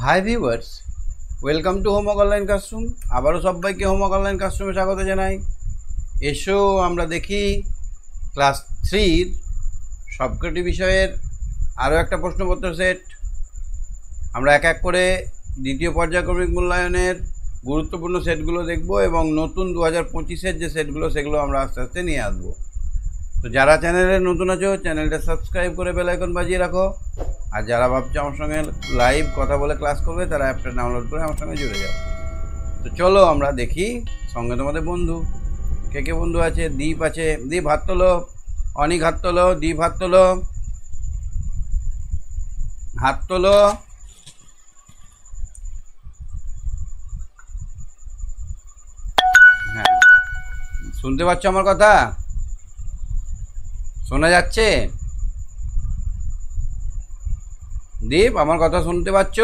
Hi viewers, welcome to homework online classroom. আবারও সবাইকে homework online ক্লাসরুমে স্বাগত জানাই। এসো আমরা দেখি ক্লাস 3-র সবকটি বিষয়ের আরও একটা প্রশ্নপত্র সেট। আমরা এক এক করে দ্বিতীয় পর্যায়ক্রমিক মূল্যায়নের গুরুত্বপূর্ণ সেটগুলো দেখব এবং নতুন 2025-এর যে সেটগুলো সেগুলো আমরা আস্তে আস্তে নিয়ে আসবো। তো যারা চ্যানেলে নতুন আছো চ্যানেলটা সাবস্ক্রাইব করে বেল আইকন বাজিয়ে রাখো, আর যারা ভাবছো আমার সঙ্গে লাইভ কথা বলে ক্লাস করবে তারা অ্যাপটা ডাউনলোড করে আমার সঙ্গে জুড়ে যাও। তো চলো আমরা দেখি, সঙ্গে তোমাদের বন্ধু কে কে বন্ধু আছে। দীপ আছে, দীপ হাত তোলো। অনিক হাত তোলো, দীপ হাত তোলো, হাত তোলো। হ্যাঁ, শুনতে পাচ্ছ আমার কথা? শোনা যাচ্ছে? দীপ আমার কথা শুনতে পাচ্ছ?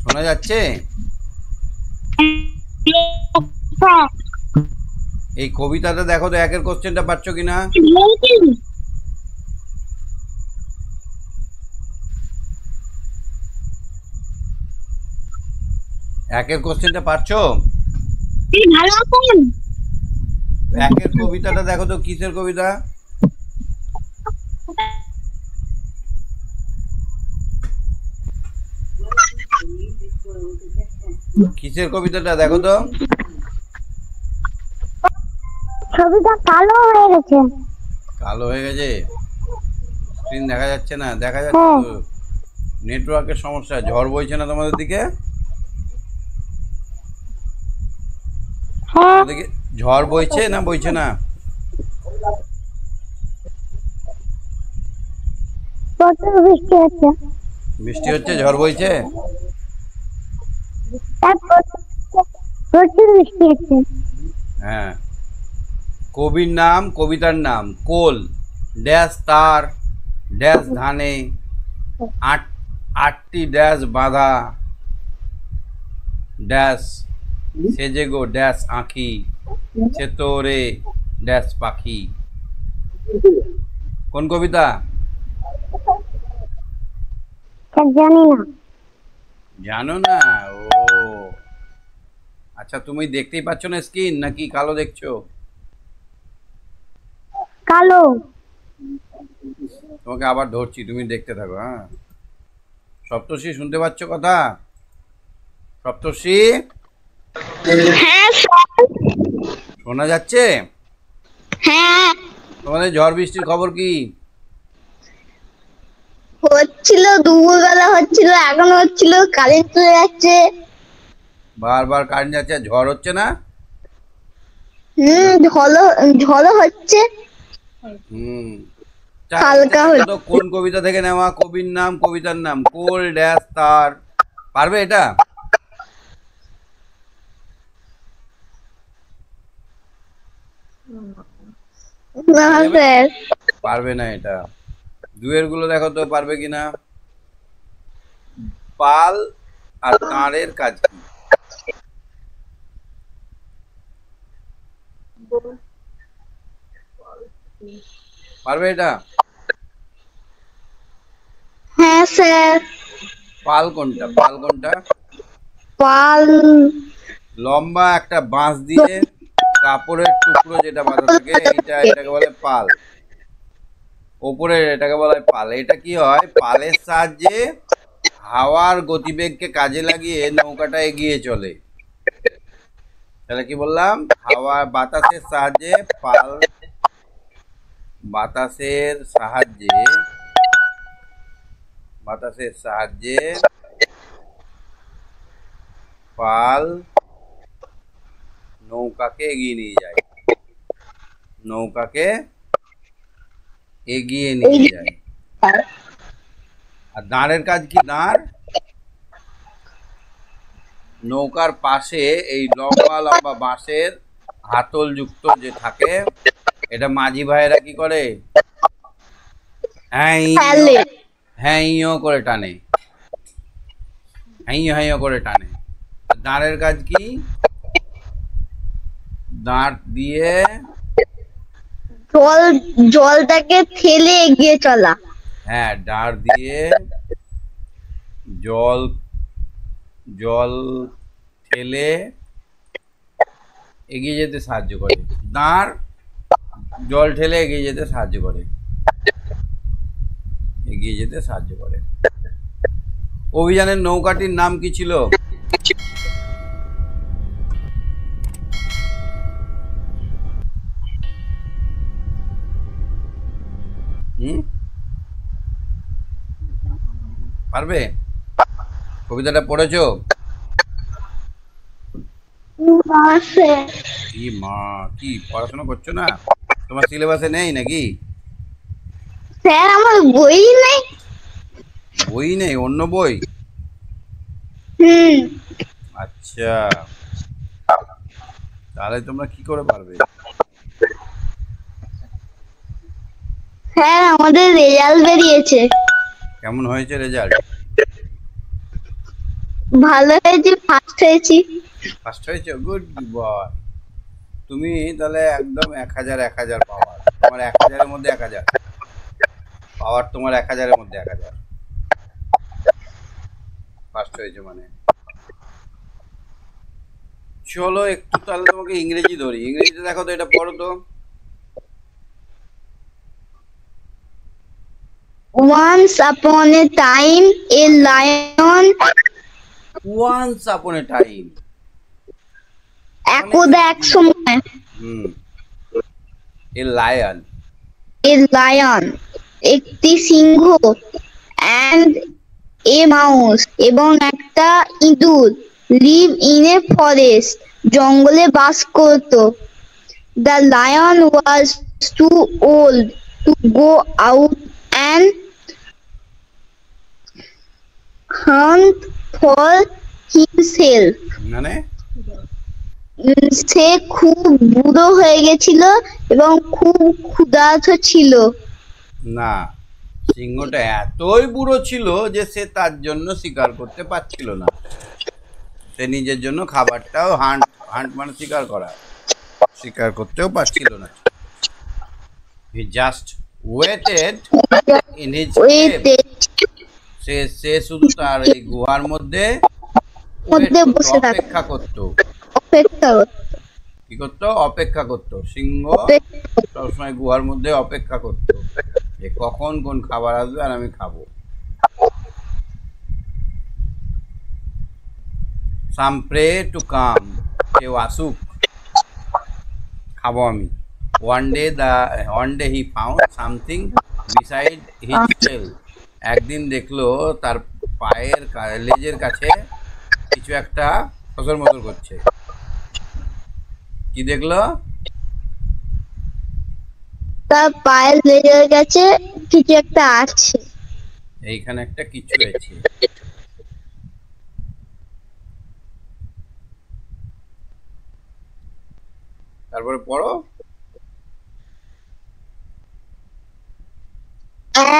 শোনা যাচ্ছে? এই কবিতাটা দেখো তো, একের কোশ্চেনটা পাচ্ছ কিনা? একের কোশ্চেনটা পারছো? একের কবিতাটা দেখো তো, কিসের কবিতা? কিসের কবিতাটা দেখো তো? ছবিটা কালো হয়ে গেছে। কালো হয়ে গেছে? স্ক্রিন দেখা যাচ্ছে না? দেখা যাচ্ছে তো, নেটওয়ার্কের সমস্যা। ঝড় বইছে না তোমাদের দিকে? ওদিকে ঝড় বইছে না বইছে না? প্রচুর বৃষ্টি হচ্ছে। বৃষ্টি হচ্ছে, ঝড় বইছে? প্রচুর বৃষ্টি হচ্ছে। হ্যাঁ। কবির নাম, কবিতার নাম কোল ড্যাশ তার ড্যাশ ধানে আটটি ড্যাশ বাঁধা ড্যাশ সেজে গো ড্যাশ আঁখি সে তোরে ড্যাশ পাখি। কোন কবিতা? জানি না। জানো না? ও আচ্ছা, তুমি দেখতেই পাচ্ছ না স্ক্রিন, নাকি কালো দেখছো? কালো। তোমাকে আবার ধরছি, তুমি দেখতে থাকো। হ্যাঁ, সপ্তর্ষি শুনতে পাচ্ছ কথা? সপ্তর্ষি হ্যাঁ শোনা যাচ্ছে? হ্যাঁ তোমাদের ঝড় বৃষ্টির খবর কি? হচ্ছিল, দুপুরবেলা হচ্ছিল, এখন হচ্ছিল, কারেন্ট চলে যাচ্ছে। বারবার কারেন্ট যাচ্ছে, ঝড় হচ্ছে না? ঝড়ও হচ্ছে। হুম। হালকা তো কোন কবিতা থেকে নেওয়া? কবির নাম, কবিতার নাম কোল ড্যাশ তার। পারবে এটা? পারবে না এটা। দুয়ের গুলো দেখো তো পারবে কিনা। পাল আর তাঁরের কাজ কি? পারবে এটা? হ্যাঁ স্যার। পাল কোনটা? পাল কোনটা? পাল লম্বা একটা বাঁশ দিয়ে কাপড়ের টুকরো যেটা বাঁধা থাকে, এটাকে বলে পাল। ওপরে এটাকে বলা হয় পাল। এটা কি হয়? পালের সাহায্যে হাওয়ার গতিবেগকে কাজে লাগিয়ে নৌকাটা এগিয়ে চলে। তাহলে কি বললাম? হাওয়া বাতাসের সাহায্যে পাল, বাতাসের সাহায্যে পাল নৌকাকে এগিয়ে নিয়ে যায়। আর দাঁড়ের কাজ কি? দাঁড় নৌকার পাশে এই লম্বা লম্বা বাঁশের হাতল যুক্ত যে থাকে, এটা মাঝি ভাইয়েরা কি করে? হ্যাঁ করে টানে, হ্যাঁ করে টানে। দাঁড়ের কাজ কি? দাঁড় দিয়ে জল জলটাকে ঠেলে এগিয়ে চলা। হ্যাঁ, দাঁড় দিয়ে জল জল ঠেলে এগিয়ে যেতে সাহায্য করে। দাঁড় জল ঠেলে এগিয়ে যেতে সাহায্য করে, এগিয়ে যেতে সাহায্য করে। অভিযানের নৌকাটির নাম কি ছিল? পারবে? কবিতাটা পড়েছো? কি মা, কি পড়াশোনা করছো না? তোমার সিলেবাসে নেই নাকি? স্যার আমার বই নেই। বই নেই? অন্য বই? আচ্ছা, তাহলে তোমরা কি করে পারবে? স্যার আমাদের রেজাল্ট বেরিয়েছে। কেমন হয়েছে রেজাল্ট? ভালো হয়েছে, ফার্স্ট হয়েছি। ফার্স্ট হয়েছে, গুড বয়। তুমি তাহলে একদম 1000 পাওয়ার, তোমার 1000-এর মধ্যে 1000 পাওয়ার, তোমার 1000-এর মধ্যে 1000 ফার্স্ট হয়েছে মানে। চলো একটু তাহলে তোমাকে ইংরেজি ধরি। ইংরেজিতে দেখো তো, এটা পড়ো তো। Once upon a time, a lion. Once upon a time, একদা এক সময়। এ লায়ন, A lion, একটি সিংহ, and a mouse, এবং একটা ইঁদুর, live in a forest, জঙ্গলে বাস করত। The lion was too old to go out and hunt for himself. মানে সে খুব বুড়ো হয়ে গেছিল এবং খুব ক্ষুধার্ত ছিল। না, সিংহটা এতই বুড়ো ছিল যে সে তার জন্য শিকার করতে পারছিল না। সে নিজের জন্য খাবারটাও হান্ট মানে শিকার করা, শিকার করতেও পারছিল না। He just waited in his cave. সে শুধু তার এই গুহার মধ্যে বসে অপেক্ষা করত। কি করতো? অপেক্ষা করতো। সিংহ সবসময় গুহার মধ্যে অপেক্ষা করতো যে কখন কোন খাবার আসবে আর আমি খাবো। সাম প্রে টু কাম, কেউ আসুক, খাবো আমি। One day he found something beside his tail. একদিন দেখলো তার পায়ের লেজের কাছে কিছু একটা ফসর মসর করছে। কি দেখলো? তার পায়ের লেজের কাছে কিছু একটা আছে। এইখানে একটা কিছু আছে। তারপরে পড়ো।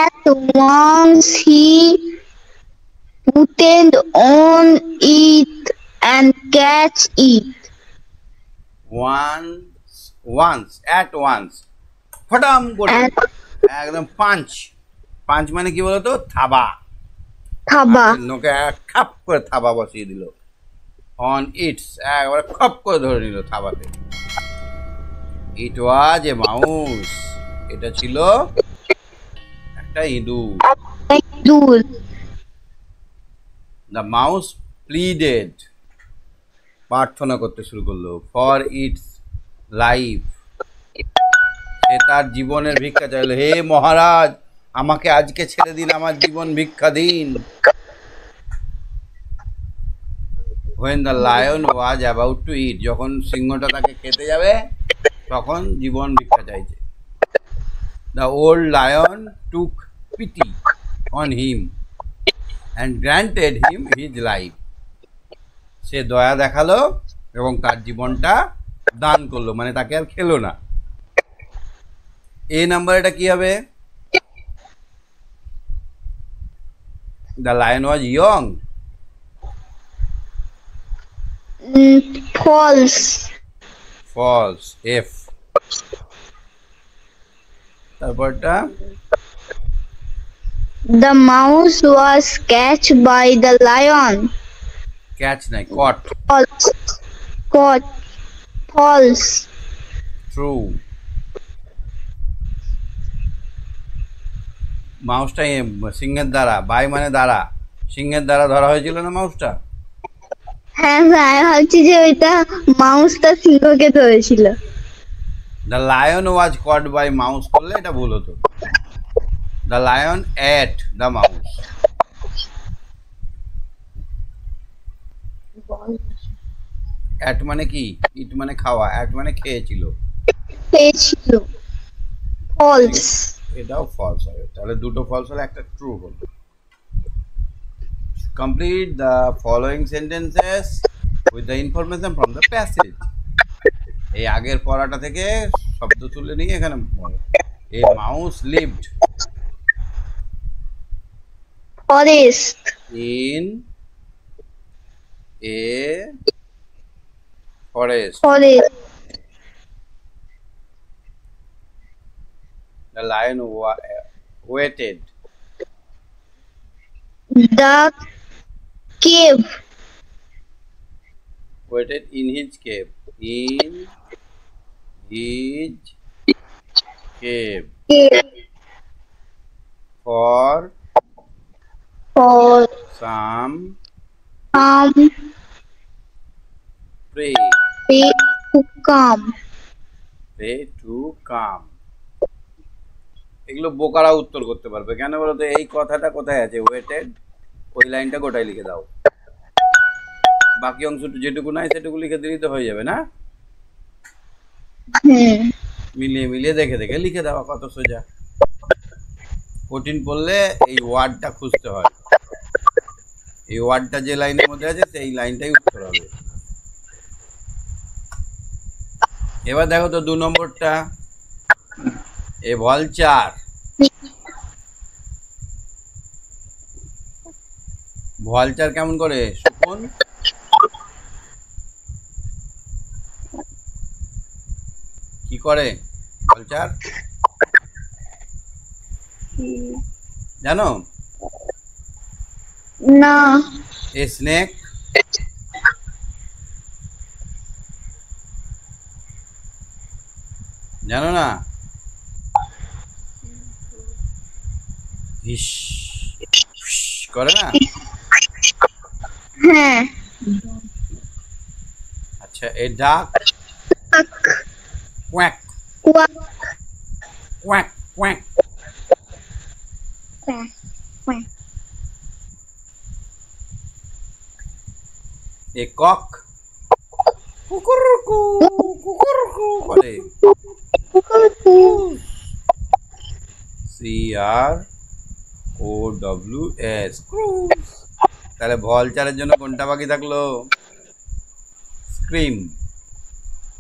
At once he put on it and catch it. at once ফটাম করে, একদম পাঞ্চ। পাঞ্চ মানে কি বলতো? থাবা। নোকে খাপ করে থাবা বসিয়ে দিল। অন ইটস, একবারে খপ করে ধরে নিল থাবাতে। ইট ওয়াজ এ মাউস, এটা ছিল একটা ইঁদুর। দ্য মাউস প্লিডেড, প্রার্থনা করতে শুরু করলো। ফর ইটস লাইফ, সে তার জীবনের ভিক্ষা চাইলো। হে মহারাজ, আমাকে আজকে ছেড়ে দিন, আমার জীবন ভিক্ষা দিন। when the lion was about to eat, যখন সিংহটা তাকে খেতে যাবে তখন জীবন ভিক্ষা চাইছে। the old lion took pity on him and granted him his life, সে দয়া দেখালো এবং তার জীবনটা দান করলো, মানে তাকে আর খেলো না। এই নাম্বার এটা কি হবে? The lion was young. False. False. F. তারপরটা The mouse was catched by the lion. Catch নাই, কট। False. Caught. False. ট্রু। মাউসটা সিংহের দ্বারা, বাই মানে দ্বারা, সিংহের দ্বারা ধরা হয়েছিল না মাউসটা? হ্যাঁ স্যার, আমি ভাবছি যে ওইটা মাউসটা সিংহকে ধরেছিল। The lion was caught by mouse করলে এটা ভুল হতো। The lion at the mouse. At মানে কি? ইট মানে খাওয়া, অ্যাট মানে খেয়েছিল। পেয়েছিল। ফলস। এটাও ফলস হবে, তাহলে দুটো ফলস হলে একটা ট্রু হলো। Complete the following sentences with the information from the passage. এই আগের পড়াটা থেকে শব্দ তুলে নিয়ে এখানে a mouse lived forest. In a forest. Forest. The lion waited. The cave. Waited in his cave. In his cave. Cave. For For some prey. prey to come. Prey to come. এগুলো বোকারা উত্তর করতে পারবে কেন বলো তো? এই কথাটা কোথায় আছে? ওয়েটেড, ওই লাইনটা গোটাই লিখে দাও, বাকি অংশ যেটুকু নাই সেটুকু লিখে দিলেই তো হয়ে যাবে না? মিলিয়ে মিলিয়ে দেখে দেখে লিখে দেওয়া, কত সোজা। কঠিন পড়লে এই ওয়ার্ডটা খুঁজতে হয়, এই ওয়ার্ডটা যে লাইনের মধ্যে আছে সেই লাইনটাই উত্তর হবে। এবার দেখো তো 2 নম্বরটা, এ ভলচার। ভলচার কেমন করে? শকুন কি করে? ভলচার জানো? না। এ স্নেক জানো না? হিস করে না? হ্যাঁ। আচ্ছা, a duck quack quack. Quack quack. Quack. A cock কুকুরকু কুকুরকু করে। CROWS crows. তাহলে ভলচারের জন্য কোনটা বাকি থাকলো? স্ক্রিম।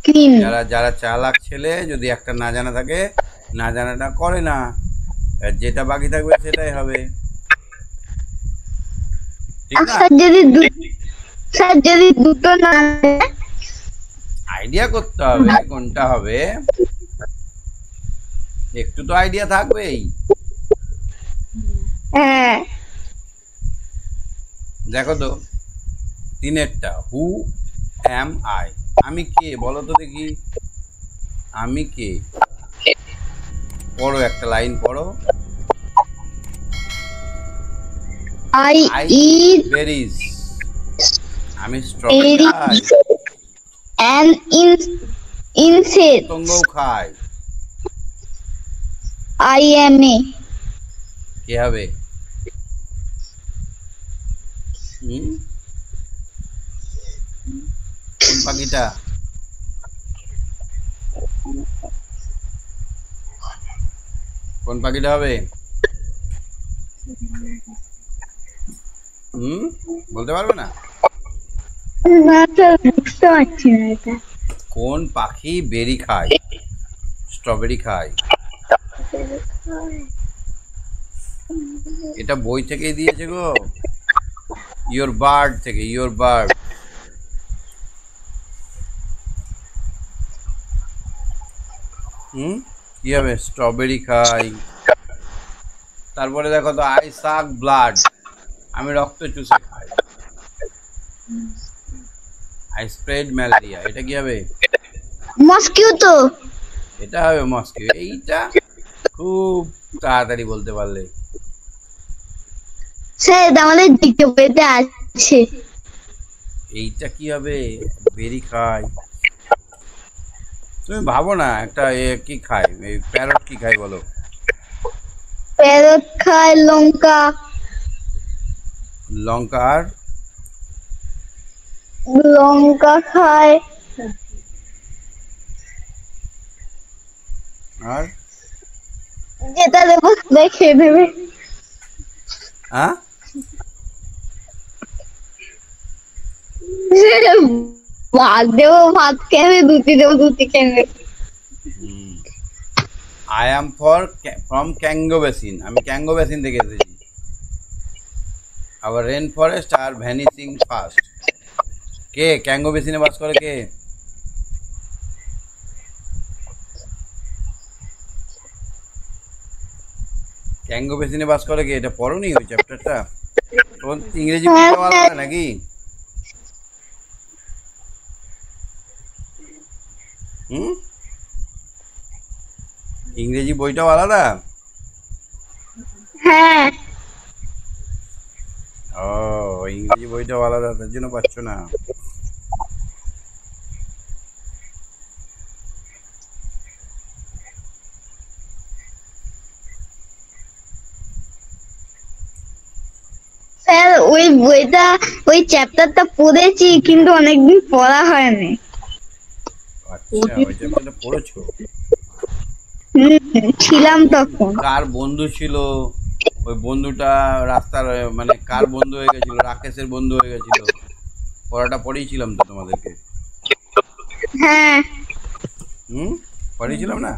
ক্রিম। যারা যারা চালাক ছেলে যদি একটা না জানা থাকে, না জানাটা করে না, আর যেটা বাকি থাকবে সেটাই হবে, ঠিক না? স্যার যদি দুটো না আইডিয়া করতে হবে কোনটা হবে, একটু তো আইডিয়া থাকবেই। হ্যাঁ। দেখো তো 3-এরটা, হু অ্যাম আই, আমি কে বলো তো দেখি, আমি কে? পড়ো, একটা লাইন পড়ো। I eat বেরিজ, আমি স্ট্রবেরি খাই। an insect. পতঙ্গও খাই। I am a. কে হবে? কোন পাখিটা? কোন পাখিটা হবে? বলতে পারবে না? বুঝতে পারছি না এটা। কোন পাখি বেরি খায়, স্ট্রবেরি খায়? এটা বই থেকেই দিয়েছে গো, ইয়োর বার্ড থেকে, ইয়োর বার্ড। কি হবে? স্ট্রবেরি খাই। তারপরে দেখো তো, আই সাক ব্লাড, আমি রক্ত চুষে খাই। আই স্প্রেড ম্যালেরিয়া, এটা কি হবে? মস্কিউটো। এটা হবে মস্কিউ। এইটা খুব তাড়াতাড়ি বলতে পারলে। স্যার এটা আমাদের দ্বিতীয় বইতে আছে। এইটা কি হবে? বেরি খাই। তুমি ভাবো না, একটা কি খায়, এই প্যারট কি খায় বলো? প্যারট খায় লঙ্কা। লঙ্কা আর লঙ্কা খায় আর যেটা দেবো খেয়ে নেবে। হ্যাঁ, ভাত দেবো ভাত খেয়ে নেবে, দুটি দেবো দুটি খেয়ে নেবে। I am from Congo basin, আমি ক্যাঙ্গো বেসিন থেকে এসেছি। আবার রেন ফরেস্ট আর ভ্যানিসিং ফাস্ট, কে ক্যাঙ্গো বেসিনে বাস করে? কে? ক্যাঙ্গো বেসিনে বাস করে কে? এটা পড়োনি ওই চ্যাপ্টারটা? তোমার ইংরেজি বইটা আলাদা নাকি? হুম, ইংরেজি বইটাও আলাদা? হ্যাঁ ও, ইংরেজি বইটাও আলাদা, তার জন্য পাচ্ছ না। স্যার ওই বইটা ওই চ্যাপ্টারটা পড়েছি কিন্তু অনেকদিন পড়া হয়নি। আচ্ছা, ওই চ্যাপ্টারটা পড়েছো? ছিলাম তখন। কার বন্ধু ছিল ওই বন্ধুটা? রাস্তার মানে কার বন্ধু হয়ে গেছিল? রাকেশের বন্ধু হয়ে গেছিল। পড়াটা পড়িয়েছিলাম তো তোমাদেরকে। হ্যাঁ হুম, পড়িয়েছিলাম না?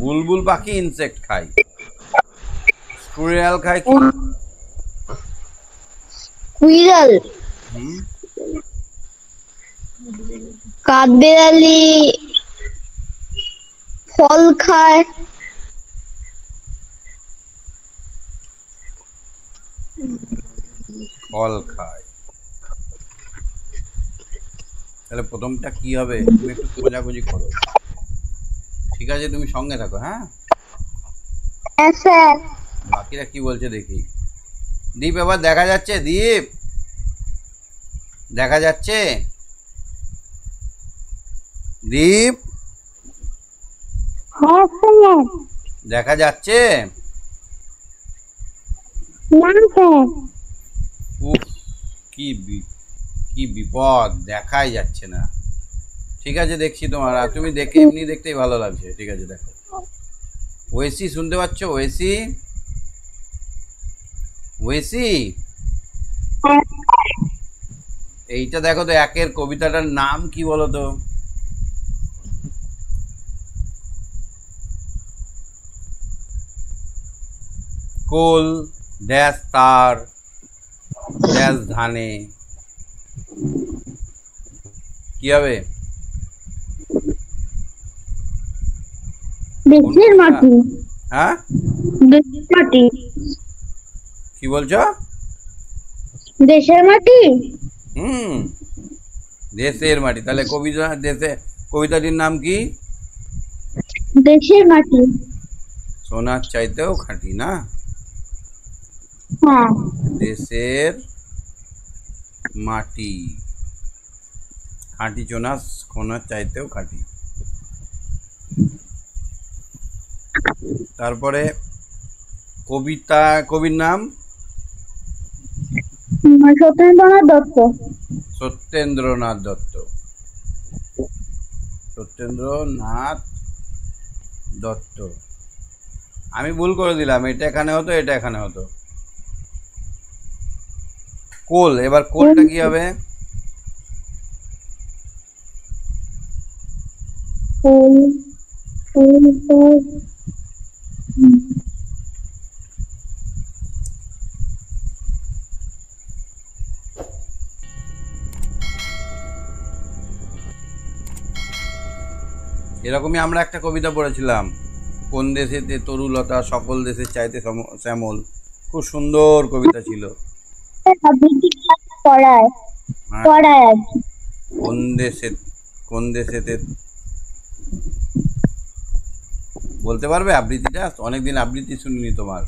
বুলবুল পাখি ইনসেক্ট খায়। স্কুরিয়াল খায় কি? কুইরাল। হুম, কাঠবেড়ালি ফল খায়। ফল খায়। তাহলে প্রথমটা কি হবে? তুমি একটু খোঁজাখুঁজি করো, ঠিক আছে? তুমি সঙ্গে থাকো, হ্যাঁ? হ্যাঁ স্যার। বাকিরা কি বলছে দেখি। দীপ, এবার দেখা যাচ্ছে? দীপ, দেখা যাচ্ছে? দীপ, হ্যাঁ স্যার। দেখা যাচ্ছে? না স্যার। উফ, কি বিপদ, দেখাই যাচ্ছে না। ঠিক আছে, দেখছি তোমার। আর তুমি দেখে এমনি দেখতেই ভালো লাগছে। ঠিক আছে, দেখো। ওয়েসি শুনতে পাচ্ছ? ওয়েসি, ওয়েসি, এইটা দেখো তো, একের কবিতাটার নাম কি বলো তো? কোল ড্যাশ তার ড্যাশ ধানে, কি হবে? দেশের মাটি। হ্যাঁ, দেশের মাটি। কি বলছো? দেশের মাটি। হুম, দেশের মাটি। তাহলে কবিতাটির নাম কি? দেশের মাটি। সোনার চাইতেও খাঁটি, না? হ্যাঁ দেশের মাটি, খাঁটি সোনার চাইতেও খাঁটি। তারপরে কবির নাম? সত্যেন্দ্রনাথ দত্ত। সত্যেন্দ্রনাথ দত্ত। সত্যেন্দ্রনাথ দত্ত। আমি ভুল করে দিলাম, এটা এখানে হতো, এটা এখানে হতো। কোল, এবার কোলটা কি হবে? ফুল ফুল ফুল এরকমই আমরা একটা কবিতা পড়েছিলাম, কোন দেশেতে তরুলতা সকল দেশের চাইতে শ্যামল। খুব সুন্দর কবিতা ছিল। আবৃত্তি ক্লাস পড়ায় হ্যাঁ, পড়ায় আর কি। কোন দেশেতে বলতে পারবে আবৃত্তিটা? অনেকদিন আবৃত্তি শুনিনি তোমার।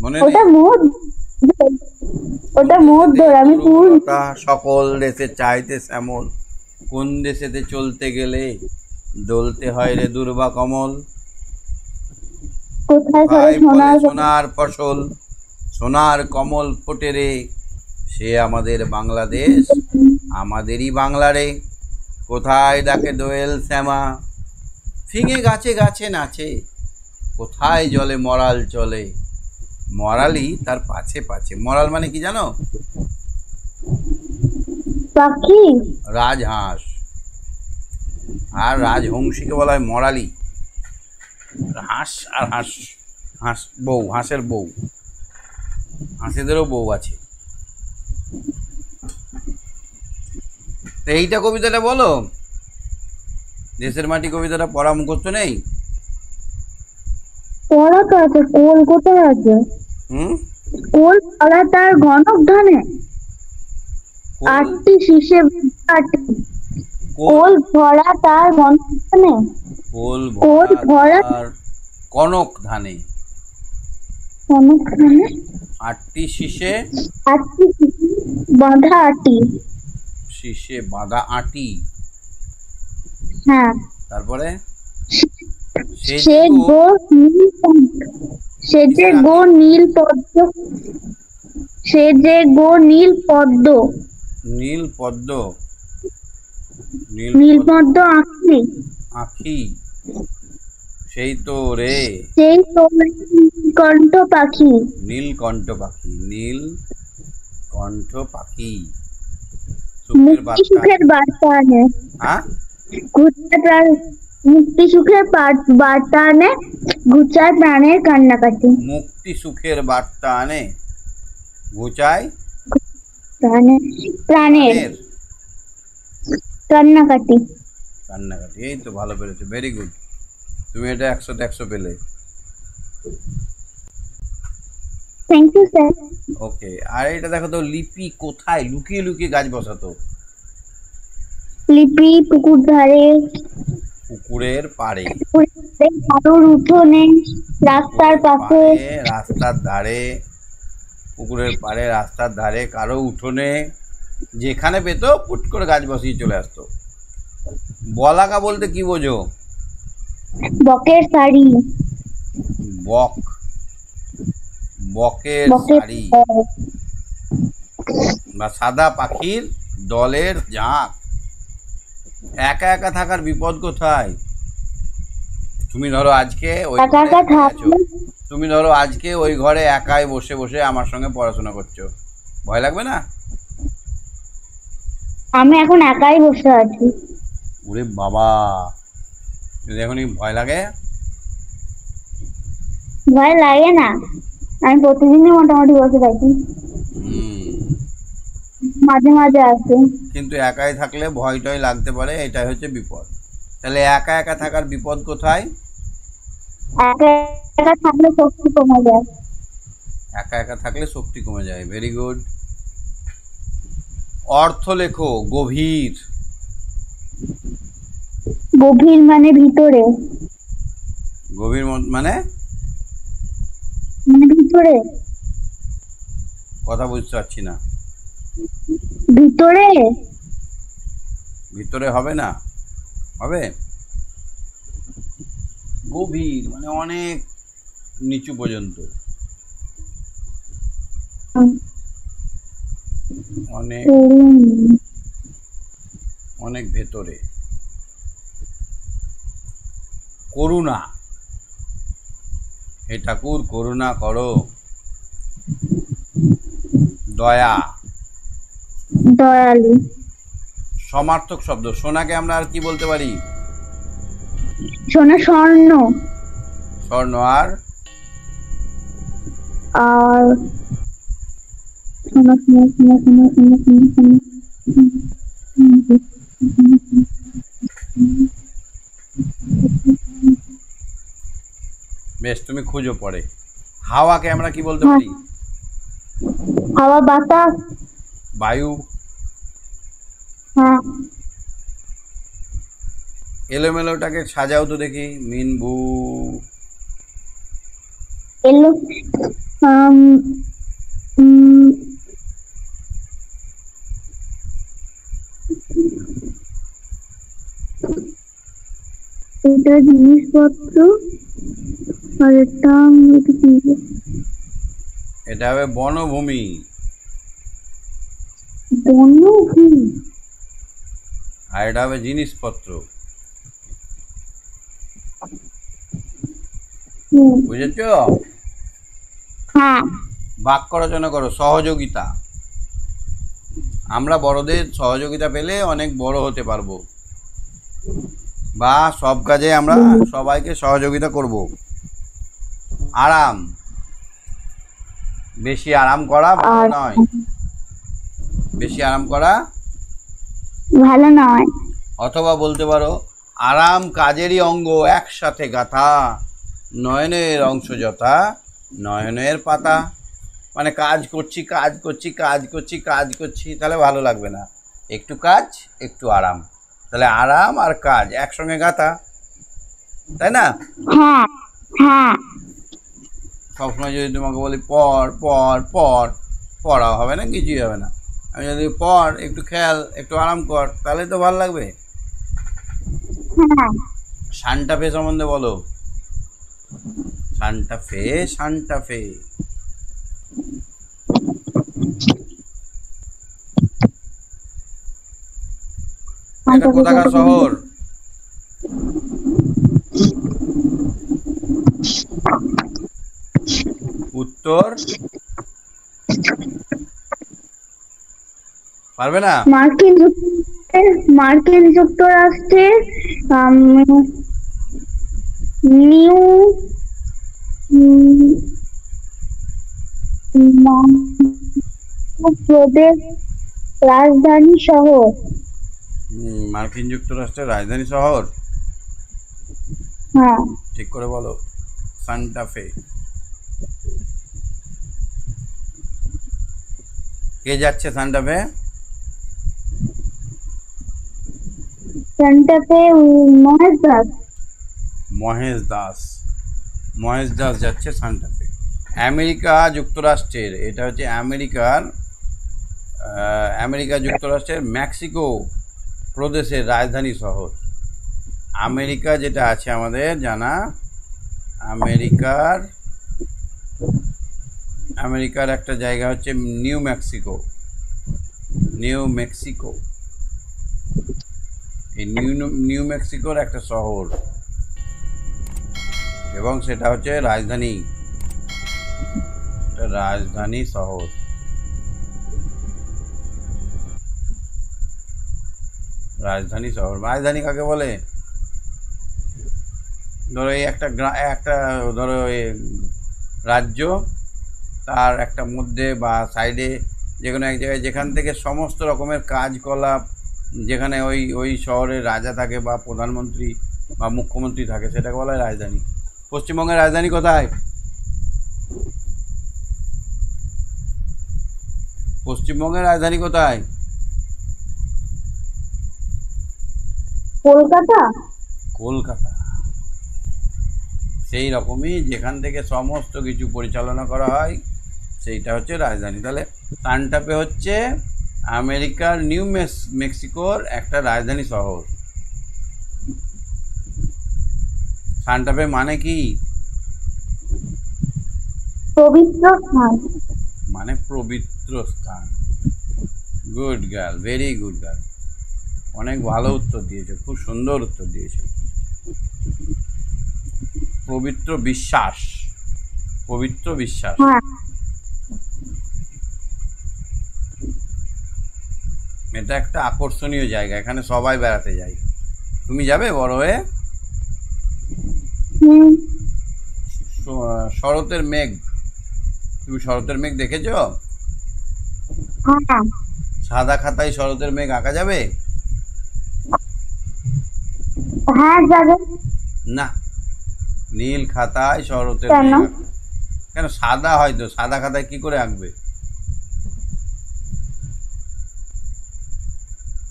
মনে নেই? ওটা মোট ওটা মোট ধর আমি ফুল তরুলতা সকল দেশে চাইতে শ্যামল, কোন দেশেতে চলতে গেলে দলতে হয় রে দুর্বা কমল। কোথায় ফলে ভাই ফলে সোনার সোনার ফসল, সোনার কমল ফোটে রে, সে আমাদের বাংলাদেশ, আমাদেরই বাংলা রে। কোথায় ডাকে দোয়েল শ্যামা, ফিঙে গাছে গাছে নাচে, কোথায় জলে মরাল চলে, মরালি তার পাছে পাছে। মরাল মানে কি জানো? পাখি। রাজহাঁস। আর রাজহংসীকে বলা হয় মরালি। হাঁস আর হাঁস, হাঁস বউ, হাঁসের বউ, হাঁসেদেরও বউ আছে। তো এইটা কবিতাটা বলো, দেশের মাটি কবিতাটা পড়া মুখস্থ নেই? পড়া তো আছে, কোল কোথায় আছে? হুম, কোল ফলা তার ঘনক ধানে, কোল আটটি শীষে আটটি। কোল কোল ভরা তার ঘনক ধানে, কোল কোল ভরা ভরা তার কনক ধানে, ঘনক ধানে, আটটি শীষে, আটটি শীষে বাঁধা আটি। শীষে বাঁধা আটি। হ্যাঁ, তারপরে সে সে যে গো, গো নীল সে যে গো নীল পদ্ম, সে যে গো নীল পদ্ম, নীল পদ্ম, নীল নীল পদ্ম পদ্ম আঁখি, আঁখি, সেই তো রে সেই তোমরা নীলকণ্ঠ পাখি। নীলকণ্ঠ পাখি, নীল কণ্ঠ পাখি। সুখের মুক্তি বার্তা। সুখের বার্তা আনে, হ্যাঁ, মুক্তি সুখের বার্তা আনে, ঘুচায় প্রাণের কান্নাকাটি। মুক্তি সুখের বার্তা আনে, ঘুচায় প্রাণের প্রাণের কান্নাকাটি। কান্নাকাটি। এই তো ভালো পেরেছো, ভেরি গুড। তুমি এটা 100তে 100 পেলে। Thank you sir. ওকে, আর এটা দেখো তো, লিপি কোথায় লুকিয়ে লুকিয়ে গাছ বসাতো? লিপি পুকুর ধারে, পুকুরের পাড়ে, কারোর উঠোনে, রাস্তার পাশে, রাস্তার ধারে, পুকুরের পাড়ে, রাস্তার ধারে, কারো উঠোনে, যেখানে পেতো পুট করে গাছ বসিয়ে চলে আসতো। বলাকা বলতে কি বোঝো? বকের শাড়ি, বক, বকের বকের শাড়ি বা সাদা পাখির দলের ঝাঁক। একা একা থাকার বিপদ কোথায়? তুমি ধরো আজকে ওই একা ঘরে একা একাই আছো। থাকলে তুমি ধরো আজকে ওই ঘরে একাই বসে বসে আমার সঙ্গে পড়াশোনা করছো, ভয় লাগবে না? আমি এখন একাই বসে আছি। ওরে বাবা, যদি এখনই ভয় লাগে? ভয় লাগে না, আমি প্রতিদিনই মোটামুটি বসে থাকি, হুম, মাঝে মাঝে আসে। কিন্তু একাই থাকলে ভয় টয় লাগতে পারে, এটাই হচ্ছে বিপদ। তাহলে একা একা থাকার বিপদ কোথায়? একা একা থাকলে শক্তি কমে যায়। একা একা থাকলে শক্তি কমে যায়, ভেরি গুড। অর্থ লেখো, গভীর। গভীর মানে ভিতরে, গভীর মানে মানে ভিতরে, কথা বুঝতে পারছি না। ভিতরে, ভিতরে হবে না, হবে? গভীর মানে অনেক নিচু পর্যন্ত, অনেক অনেক ভেতরে। করুণা, হে ঠাকুর করুণা করো। দয়া, দয়ালু, সমার্থক শব্দ। সোনাকে আমরা আর কি বলতে পারি? সোনা স্বর্ণ, স্বর্ণ। আর আর সোনা সোনা সোনা সোনা সোনা সোনা সোনা বেশ, তুমি খুঁজো পরে। হাওয়াকে আমরা কি বলতে পারি? হাওয়া, বাতাস। বায়ু। হ্যাঁ। এলোমেলোটাকে সাজাও তো দেখি। মিনবু। এলো। আম, উম, এটা জিনিসপত্র আর এটা এটা হবে বনভূমি। বনভূমি। আর এটা হবে জিনিসপত্র। বুঝেছ? হ্যাঁ। বাক্য রচনা করো। সহযোগিতা। আমরা বড়দের সহযোগিতা পেলে অনেক বড় হতে পারবো, বা সব কাজে আমরা সবাইকে সহযোগিতা করব। আরাম। বেশি আরাম করা ভালো নয়। বেশি আরাম করা ভালো নয়। অথবা বলতে পারো, আরাম কাজেরই অঙ্গ, একসাথে গাথা, নয়নের অংশ যথা নয়নের পাতা। মানে কাজ করছি কাজ করছি কাজ করছি কাজ করছি, তাহলে ভালো লাগবে না। একটু কাজ একটু আরাম, তাহলে আরাম আর কাজ একসঙ্গে গাথা, তাই না? হ্যাঁ হ্যাঁ। সবসময় যদি তোমাকে বলি পড় পড় পড়, পড়া হবে না, কিছুই হবে না। আমি যদি পড়, একটু খেয়াল, একটু আরাম কর, তাহলে তো ভালো লাগবে। হ্যাঁ। সান্টা ফে সম্বন্ধে বলো। সান্টা ফে, সান্টা ফে। এটা কোথাকার শহর? উত্তর পারবে না? মার্কিন যুক্তরাষ্ট্রের নিউ প্রদেশ রাজধানী শহর। মার্কিন যুক্তরাষ্ট্রের রাজধানী শহর। হ্যাঁ। ঠিক করে বলো। সান্টা ফে। কে যাচ্ছে সান্টা ফে? সান্টা ফে মহেশ দাস। মহেশ দাস। মহেশ দাস যাচ্ছে সান্টা ফে। আমেরিকা যুক্তরাষ্ট্রের, এটা হচ্ছে আমেরিকা যুক্তরাষ্ট্রের মেক্সিকো প্রদেশের রাজধানী শহর। আমেরিকা যেটা আছে আমাদের জানা, আমেরিকার একটা জায়গা হচ্ছে নিউ মেক্সিকো। নিউ মেক্সিকো, এই নিউ মেক্সিকোর একটা শহর, এবং সেটা হচ্ছে রাজধানী শহর। রাজধানী শহর। রাজধানী কাকে বলে? ধরো এই একটা ধরো রাজ্য, তার একটা মধ্যে বা সাইডে যে কোনো এক জায়গায় যেখান থেকে সমস্ত রকমের কাজকলাপ, যেখানে ওই শহরের রাজা থাকে বা প্রধানমন্ত্রী বা মুখ্যমন্ত্রী থাকে, সেটাকে বলা হয় রাজধানী। পশ্চিমবঙ্গের রাজধানী কোথায়? পশ্চিমবঙ্গের রাজধানী কোথায়? কলকাতা। কলকাতা। সেই রকমই যেখান থেকে সমস্ত কিছু পরিচালনা করা হয়, সেইটা হচ্ছে রাজধানী। তাহলে সান্টা ফে হচ্ছে আমেরিকার নিউ মেক্সিকোর একটা রাজধানী শহর। সান্টা ফে মানে কি? পবিত্র স্থান। মানে পবিত্র স্থান। Good girl, very good girl. অনেক ভালো উত্তর দিয়েছো, খুব সুন্দর উত্তর দিয়েছো। পবিত্র বিশ্বাস। পবিত্র বিশ্বাস। এটা একটা আকর্ষণীয় জায়গা, এখানে সবাই বেড়াতে যায়। তুমি যাবে বড় হয়ে? শরতের মেঘ, তুমি শরতের মেঘ দেখেছো? সাদা খাতায় শরতের মেঘ আঁকা যাবে? হ্যাঁ যাবে। না, নীল খাতায় শরতের কেন? মেঘ কেন, সাদা হয়তো, সাদা খাতায় কি করে আঁকবে?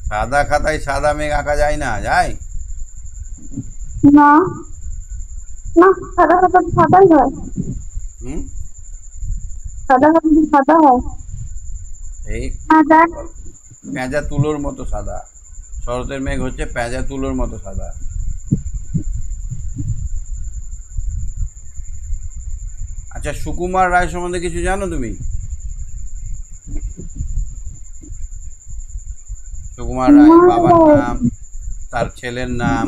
সাদা খাতায় সাদা মেঘ আঁকা যায় না, যায়? না না, সাদা খাতা তো সাদাই হয়। হুম, সাদা খাতা তো সাদা হয়। এই সাদা। পেঁজা তুলোর মতো সাদা। শরতের মেঘ হচ্ছে পেঁজা তুলোর মতো সাদা। আচ্ছা, সুকুমার রায় সম্বন্ধে কিছু জানো তুমি? সুকুমার রায় বাবার নাম, তার ছেলের নাম,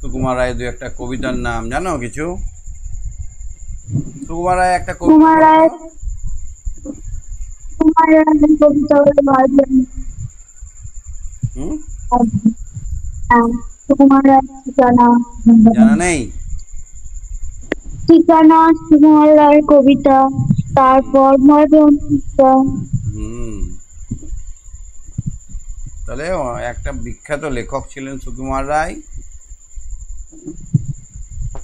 সুকুমার রায় দু একটা কবিতার নাম জানো কিছু? সুকুমার রায় একটা কবিতা কুমার রায়, বলো তো। কুমার রায়ের কবিতা বলে ভাবলাম। হুম, কুমার রায়ের ঠিকানা। জানা নেই? ঠিকানা কুমার রায়ের কবিতা, তারপর মরণটা। হুম, তাহলে একটা বিখ্যাত লেখক ছিলেন সুকুমার রায়।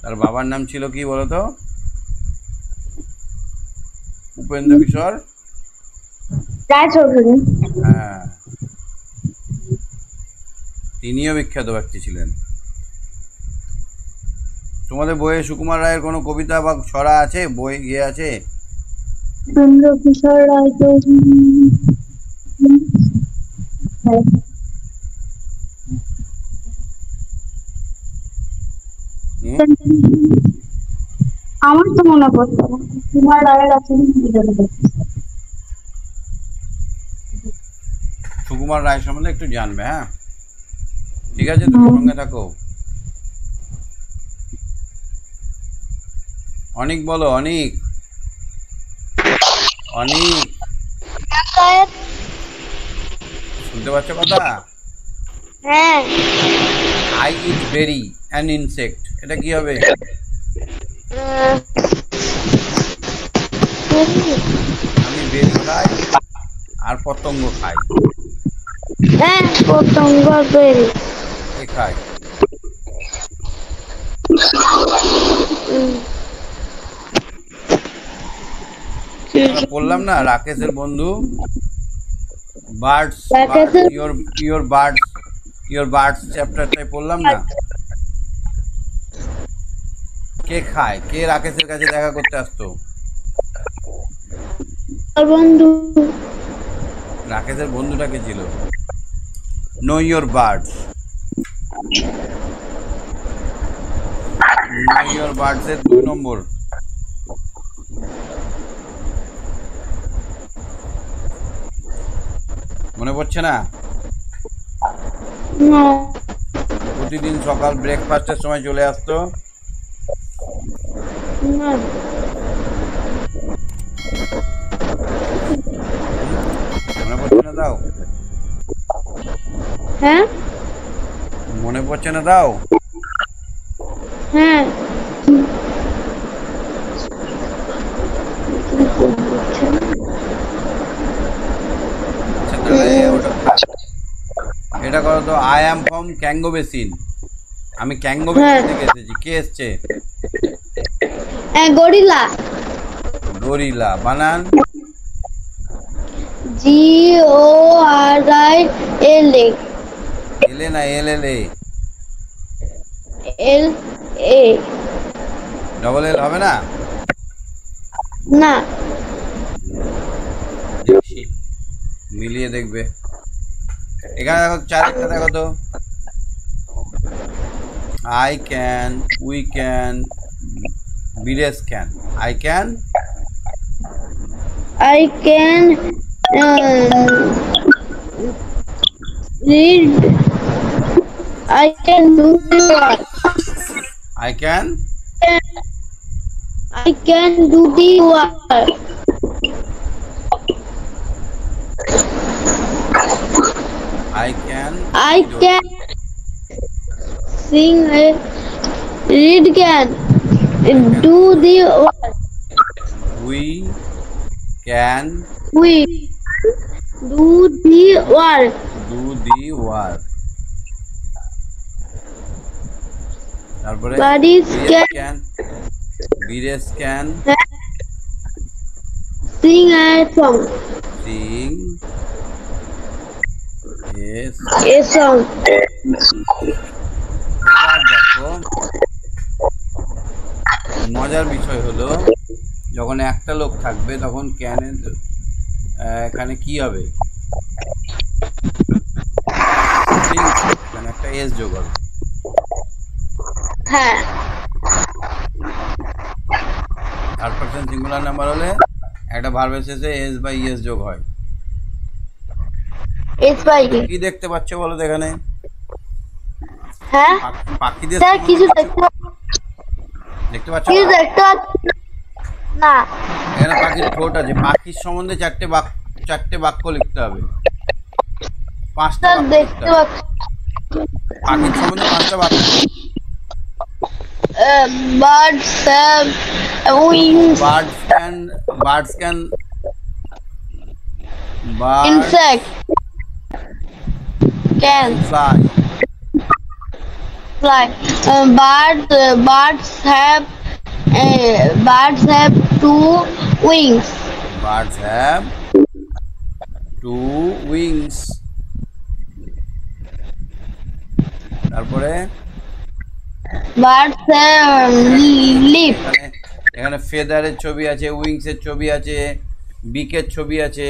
তার বাবার নাম ছিল কি বলতো? উপেন্দ্র কিশোর রায়চৌধুরী। হ্যাঁ, তিনিও বিখ্যাত ব্যক্তি ছিলেন। তোমাদের বইয়ে সুকুমার রায়ের কোনো কবিতা বা ছড়া আছে, বই ইয়ে আছে? উপেন্দ্র কিশোর রায়চৌধুরী। হুম, আমার তো মনে পড়ছে না। কুমার রায়ের আছে সুকুমার রায় সম্বন্ধে একটু জানবে, হ্যাঁ? ঠিক আছে, তুমি সঙ্গে থাকো। অনেক বলো, অনেক অনেক শুনতে পাচ্ছ কথা? হ্যাঁ। I eat berry an insect, এটা কি হবে? আমি বেরি খাই আর পতঙ্গ খাই। হ্যাঁ, পতঙ্গ বেরি। কে খায়? আমরা বললাম না রাকেশের বন্ধু, বার্ডস, রাকেশের- ইয়োর বার্ডস চ্যাপ্টারটাই পড়লাম না? কে খায়? কে রাকেশের কাছে দেখা করতে আসতো? বন্ধু। রাকেশের বন্ধুটা কে ছিল? Know your birds. Know your birds এর 2 নম্বর। মনে পড়ছে না? না। প্রতিদিন সকাল ব্রেকফাস্টের সময় চলে আসতো। না। মনে পড়ছে না? দাও। হ্যাঁ। মনে পড়ছে না? দাও। হ্যাঁ। আচ্ছা, তাহলে এটা করো তো। I am from Congo basin. আমি ক্যাঙ্গো বেসিন থেকে এসেছি। কে এসছে? গরিলা। গরিলা। বানান? GORILA। এলে না, এল এল এ। LA। ডবল এল হবে না? না। দেখছি, মিলিয়ে দেখবে। এখানে দেখো, চারেরটা দেখো তো। আই ক্যান, উই ক্যান, বিরেশ can. I can, I can read. I can do the work. I can, I can do the work. I can, I can sing. Read can do the work. we can, We Do the work. Do the work. তারপরে Buddies can can, Biresh can sing a song. Singh S. A song. এবার দেখো মজার বিষয় হলো যখন একটা লোক থাকবে তখন ক্যানের এখানে কি হবে, এখানে একটা এস যোগ হবে। হ্যাঁ। থার্ড পারসন সিঙ্গুলার নাম্বার হলে একটা ভার্বের শেষে এস বা ইএস যোগ হয়। It's by কি দেখতে পাচ্ছ বলো তো এখানে? হ্যাঁ পাখিদের স্যার কিছু দেখতে পাচ্ছ কিছু দেখতে পাচ্ছি না। এখানে পাখির ঠোঁট আছে। পাখির সম্বন্ধে চারটে বাক্য লিখতে হবে, পাঁচটা স্যার বাক্য লিখতে দেখতে হবে। পাচ্ছি। পাখির সম্বন্ধে পাঁচটা বাক্য। Birds have wings. Birds can Insect can fly. fly. Birds have two wings. Birds have two wings. তারপরে Birds have leaf. এখানে ফেদারের ছবি আছে, উইংস এর ছবি আছে, বিকের ছবি আছে।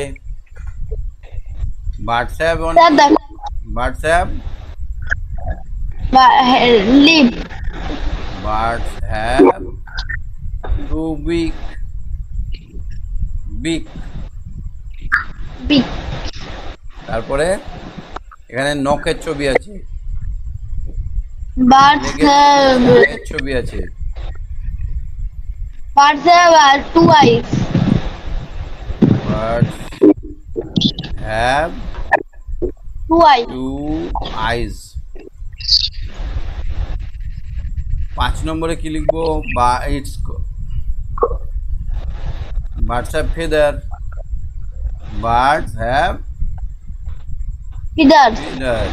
বার্ডস হ্যাভ স্যার দেখো birds have leaf. Birds have to বিক। Beak. তারপরে এখানে নখের ছবি আছে, Birds have লেগের ছবি আছে। two eyes. Birds have Two eyes. two eyes. 5 নম্বরে কি লিখবো? বা it's birds have feather. Birds have Feathers. feather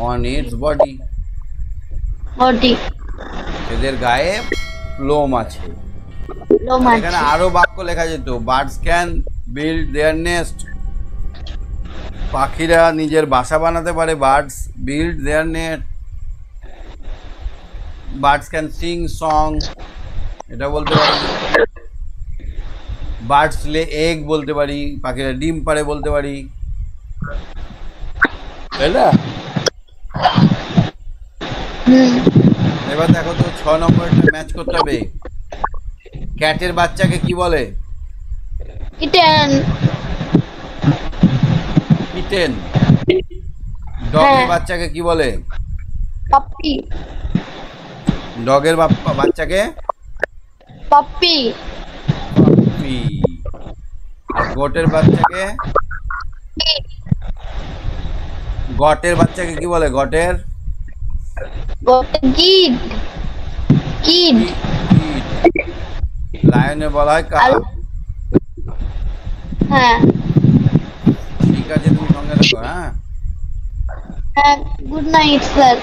on its body. Body. এদের গায়ে লোম আছে। এখানে আরো বাক্য লেখা যেত। Birds can build there nest. পাখিরা নিজের বাসা বানাতে পারে। Birds build there net. Birds can sing song, এটা বলতে পারি। বার্ডস লে এগ বলতে পারি, পাখিরা ডিম পারে বলতে পারি, তাই না? এবার দেখো তো 6 নম্বরটা ম্যাচ করতে হবে। ক্যাটের বাচ্চাকে কি বলে? Kitten. কিটেন। ডগের বাচ্চাকে কি বলে? Puppy. ডগের বাচ্চাকে Puppy. পপি। আর গোটের বাচ্চাকে কি বলে? গটের Kid. Kid. লায়নে বলা হয় কাপ। হ্যাঁ ঠিক আছে, তুমি সঙ্গে রাখো। হ্যাঁ, হ্যাঁ গুড নাইট স্যার।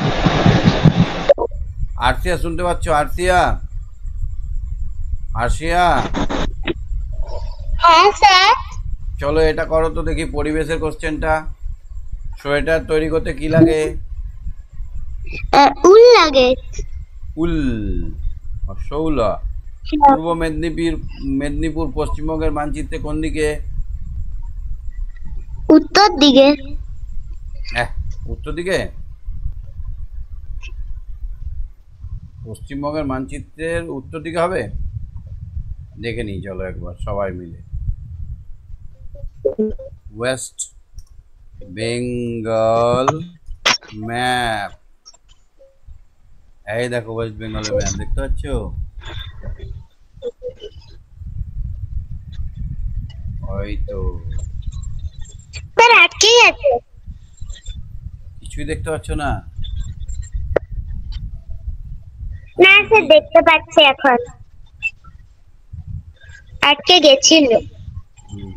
আরসিয়া শুনতে পাচ্ছ? আরসিয়া হ্যাঁ স্যার। চলো এটা করো তো দেখি, পরিবেশের কোশ্চেনটা। সোয়েটার তৈরি করতে কি লাগে? উল লাগে। উল। শৌলা। পূর্ব মেদিনীপুর পশ্চিমবঙ্গের মানচিত্রে কোন দিকে? উত্তর দিকে। উত্তর দিকে? পশ্চিমবঙ্গের মানচিত্রের উত্তর দিকে হবে? দেখে নিই চলো একবার সবাই মিলে। West Bengal map. এই দেখো ওয়েস্ট বেঙ্গলের ম্যাপ দেখতে পাচ্ছ? ওই তো স্যার আটকেই আছে। কিছুই দেখতে পাচ্ছ না? না স্যার দেখতে পাচ্ছি এখন। আটকে গেছিল। হুম,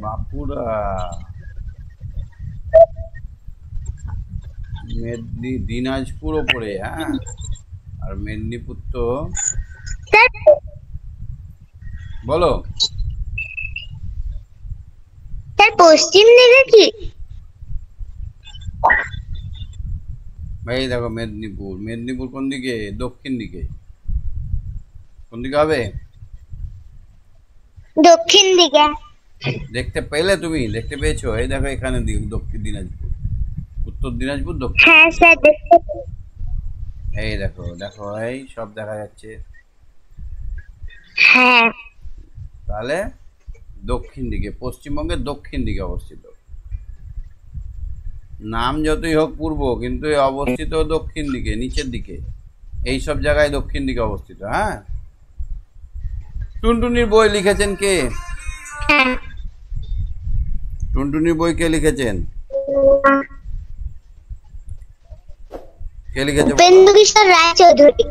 বাঁকুড়া, দিনাজপুর ওপরে, হ্যাঁ, আর মেদিনীপুর তো, স্যার বলো। স্যার পশ্চিম দিকে কি? ভাই দেখো, মেদিনীপুর, মেদিনীপুর কোন দিকে? দক্ষিণ দিকে। কোন দিকে হবে? দক্ষিণ দিকে। দেখতে পেলে? তুমি দেখতে পেয়েছো? এই দেখো এখানে দক্ষিণ দিনাজপুর, উত্তর দিনাজপুর, দক্ষিণ হ্যাঁ দিনাজপুর। স্যার দেখতে এই দেখো দেখো, এই সব দেখা যাচ্ছে। হ্যাঁ তাহলে দক্ষিণ দিকে, পশ্চিমবঙ্গের দক্ষিণ দিকে অবস্থিত। নাম যতই হোক পূর্ব, কিন্তু এ অবস্থিত দক্ষিণ দিকে, নিচের দিকে। এই সব জায়গায় দক্ষিণ দিকে অবস্থিত। হ্যাঁ, টুনটুনির বই লিখেছেন কে? হ্যাঁ টুনটুনির বই কে লিখেছেন? কে লিখেছে? উপেন্দ্র কিশোর রায়চৌধুরী।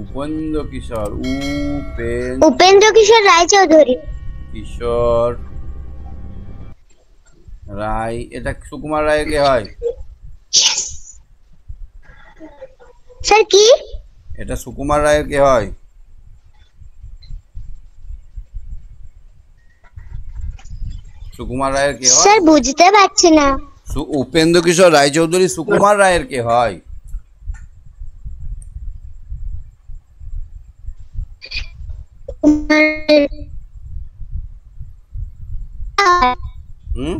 উপেন্দ্র কিশোর, উপেন্দ্র কিশোর রায়চৌধুরী। কিশোর রায়। এটা সুকুমার রায় কে হয়? স্যার কি? এটা সুকুমার রায়ের কে হয়? সুকুমার রায়ের কে হয়? স্যার বুঝতে পারছি না। উপেন্দ্র কিশোর রায়চৌধুরী সুকুমার রায়ের কে হয়? হুম,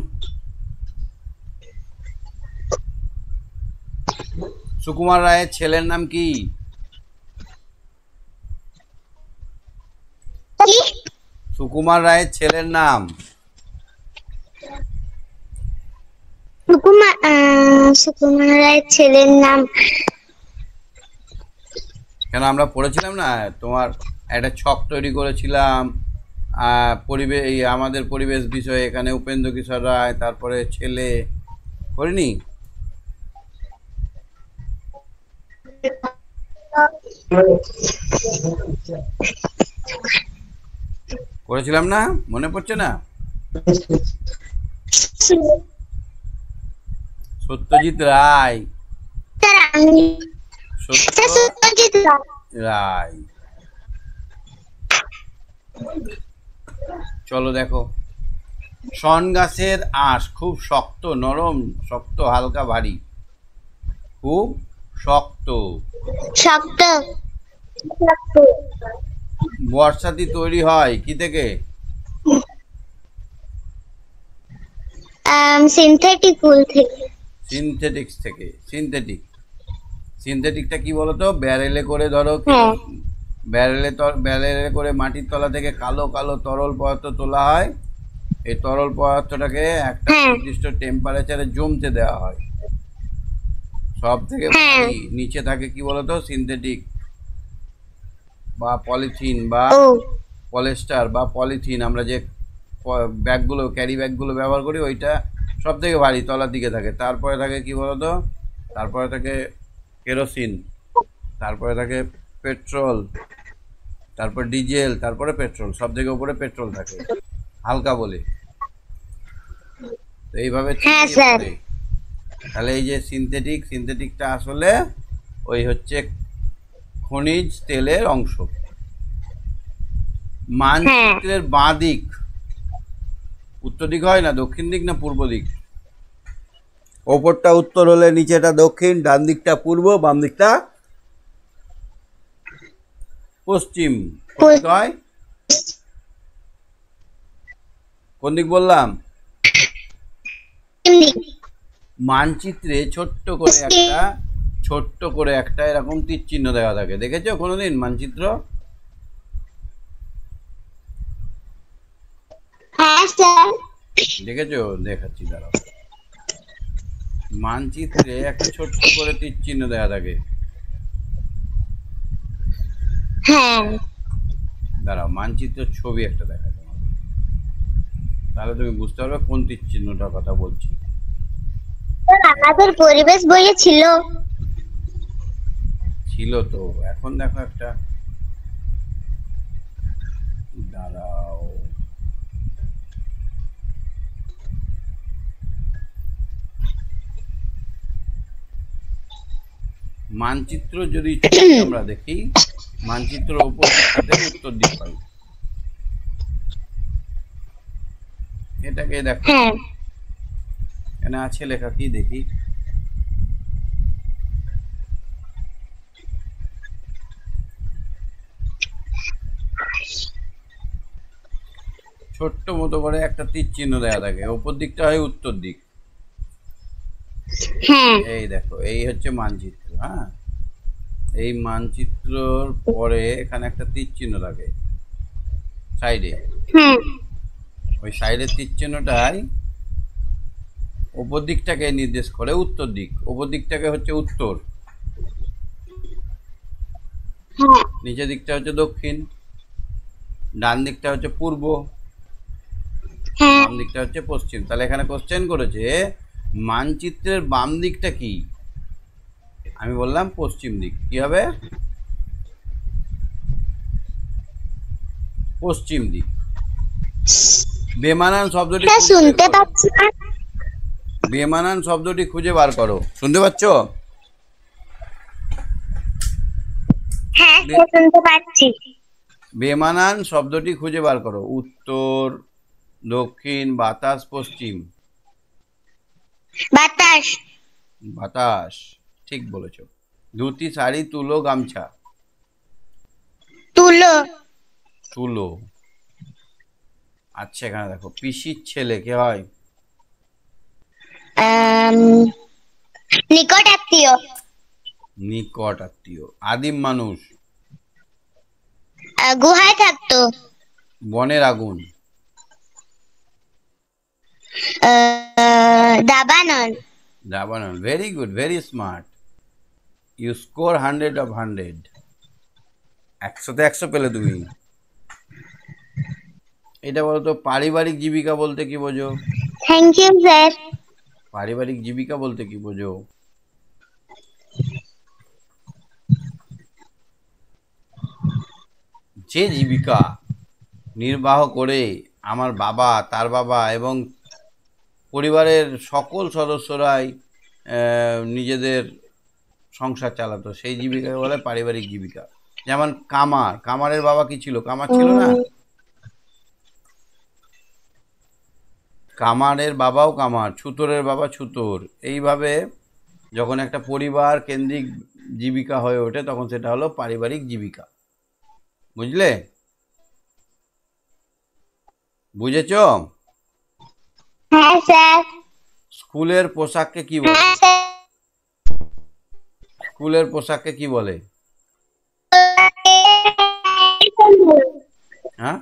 সুকুমার রায়ের ছেলের নাম কি? কি? সুকুমার রায়ের ছেলের নাম? সুকুমার রায়ের ছেলের নাম কেন, আমরা পড়েছিলাম না? তোমার একটা ছক তৈরি করেছিলাম পরিবেশ, এই আমাদের পরিবেশ বিষয়ে। এখানে উপেন্দ্র কিশোর রায়, তারপরে ছেলে, করিনি? করেছিলাম না? মনে পড়ছে না? সত্যজিৎ রায়। স্যার আমি সত্য স্যার সত্যজিৎ রায়। রায়। চলো দেখো, শন গাছের আঁশ খুব শক্ত, নরম, শক্ত, হালকা, ভারী। খুব শক্ত। শক্ত। বর্ষাতি তৈরি হয় কি থেকে? সিনথেটিক উল থেকে। সিনথেটিক্স থেকে। সিনথেটিকটা কি বলতো? ব্যারেলে করে ধরো, হ্যাঁ ব্যারেলে করে মাটির তলা থেকে কালো কালো তরল পদার্থ তোলা হয়। এই তরল পদার্থটাকে একটা হ্যাঁ নির্দিষ্ট টেম্পারেচারে জমতে দেওয়া হয়। সব থেকে হ্যাঁ ভারী নিচে থাকে কি বলতো? সিনথেটিক বা পলিথিন বা ও পলিস্টার বা পলিথিন, আমরা যে ব্যাগগুলো, ক্যারি ব্যাগগুলো ব্যবহার করি, ওইটা সব থেকে ভারী, তলার দিকে থাকে। তারপরে থাকে কি বলতো? তারপরে থাকে কেরোসিন, তারপরে থাকে পেট্রোল, তারপর ডিজেল, তারপরে পেট্রোল। সব থেকে উপরে পেট্রোল থাকে, হালকা বলে। তো এইভাবে হ্যাঁ ছড়িয়ে স্যার। পড়ে। তাহলে এই যে সিনথেটিকটা আসলে ওই হচ্ছে খনিজ তেলের অংশ। মানচিত্রের বাঁ দিক উত্তর দিক হয় না দক্ষিণ দিক, না পূর্ব দিক? ওপরটা উত্তর হলে নিচেটা দক্ষিণ, ডান দিকটা পূর্ব, বাম দিকটা পশ্চিম। কোন দিক হয়? কোন দিক বললাম? মানচিত্রে ছোট্ট করে একটা এরকম তীর চিহ্ন দেওয়া থাকে, দেখেছো কোনোদিন মানচিত্র? হ্যাঁ স্যার। দেখেছো? দেখাচ্ছি, দাঁড়াও। মানচিত্রে একটা ছোট্ট করে তীর চিহ্ন দেওয়া থাকে। হ্যাঁ দাঁড়াও, মানচিত্রের ছবি একটা দেখা তোমাকে, তাহলে তুমি বুঝতে পারবে কোন তীর চিহ্নটার কথা বলছি। আমাদের পরিবেশ বইয়ে ছিল। ছিল তো, এখন দেখো একটা, দাঁড়াও, মানচিত্র যদি আমরা দেখি, মানচিত্র উপর দিকটাতে উত্তর দিক পাই। এটাকে দেখো, হ্যাঁ এখানে আছে লেখা, কি দেখি, ছোট্ট মতো করে একটা তীর চিহ্ন দেওয়া থাকে, ওপর দিকটা হয় উত্তর দিক। হ্যাঁ এই দেখো, এই হচ্ছে মানচিত্র। হ্যাঁ, এই মানচিত্রর পরে এখানে একটা তীর চিহ্ন থাকে সাইডে, হ্যাঁ ওই সাইডের তীর চিহ্নটাই ওপর দিকটাকে নির্দেশ করে উত্তর দিক। ওপর দিকটাকে হচ্ছে উত্তর, হ্যাঁ নিচের দিকটা হচ্ছে দক্ষিণ, ডান দিকটা হচ্ছে পূর্ব, হ্যাঁ বাম দিকটা হচ্ছে পশ্চিম। তাহলে এখানে কোশ্চেন করেছে মানচিত্রের বাম দিকটা কি, আমি বললাম পশ্চিম দিক। কি হবে? পশ্চিম দিক। বেমানান শব্দটি স্যার খুঁজে বের শুনতে করো। পাচ্ছি না। বেমানান শব্দটি খুঁজে বার করো। শুনতে পাচ্ছ? হ্যাঁ স্যার শুনতে পাচ্ছি। বেমানান শব্দটি খুঁজে বার করো। উত্তর, দক্ষিণ, বাতাস, পশ্চিম। বাতাস। বাতাস, ঠিক বলেছ। ধুতি, শাড়ি, তুলো, গামছা। তুলো। তুলো। আচ্ছা, এখানে দেখো, পিসির ছেলে কে হয়? নিকট আত্মীয়। নিকট আত্মীয়। আদিম মানুষ। গুহায় থাকতো। বনের আগুন। দাবানল। দাবানল। Very good, very smart. You score 100/100। 100-তে 100 পেলে তুমি। এটা বলো তো, পারিবারিক জীবিকা বলতে কি বোঝো? Thank you sir. পারিবারিক জীবিকা বলতে কি বোঝো? যে জীবিকা নির্বাহ করে আমার বাবা, তার বাবা এবং পরিবারের সকল সদস্যরাই নিজেদের সংসার চালাতো, সেই জীবিকাকে বলে পারিবারিক জীবিকা। যেমন কামার, কামারের বাবা কি ছিল? কামার ছিল না? কামারের বাবাও কামার, ছুতোরের বাবা ছুতোর। এইভাবে যখন একটা পরিবার কেন্দ্রিক জীবিকা হয়ে ওঠে, তখন সেটা হলো পারিবারিক জীবিকা। বুঝলে? বুঝেছ? হ্যাঁ স্যার। স্কুলের পোশাককে কি বলে? হ্যাঁ স্যার। স্কুলের পোশাককে কি বলে? হ্যাঁ,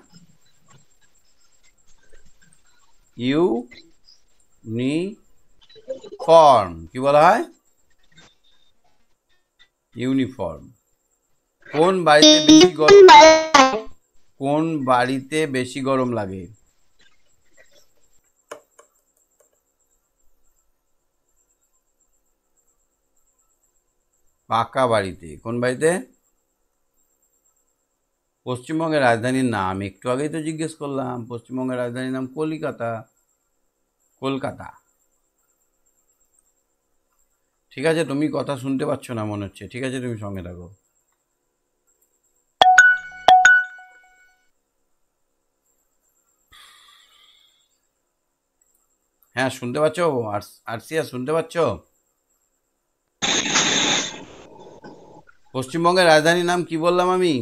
ইউনিফর্ম। কি বলা হয়? ইউনিফর্ম। কোন বাড়িতে বেশি গরম, কোন বাড়িতে বেশি গরম লাগে? পাকা বাড়িতে। কোন বাড়িতে? পশ্চিমবঙ্গের রাজধানীর নাম একটু আগেই তো জিজ্ঞেস করলাম। পশ্চিমবঙ্গের রাজধানীর নাম কলিকাতা। কলকাতা। ঠিক আছে, তুমি কথা শুনতে পাচ্ছ না মনে হচ্ছে। ঠিক আছে, তুমি সঙ্গে থাকো। হ্যাঁ, শুনতে পাচ্ছ? আরসিয়া, শুনতে পাচ্ছ? পশ্চিমবঙ্গের রাজধানীর নাম কি বললাম আমি?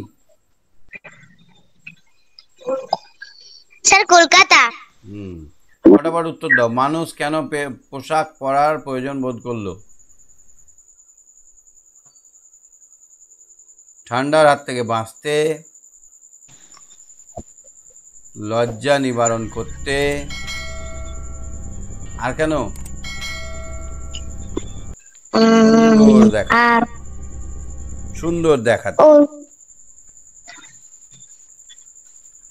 স্যার কলকাতা। ফটাফট উত্তর দাও। মানুষ কেন পোশাক পরার প্রয়োজন বোধ করলো? ঠান্ডার হাত থেকে বাঁচতে, লজ্জা নিবারণ করতে, আর কেন? সুন্দর দেখা, সুন্দর দেখাতে।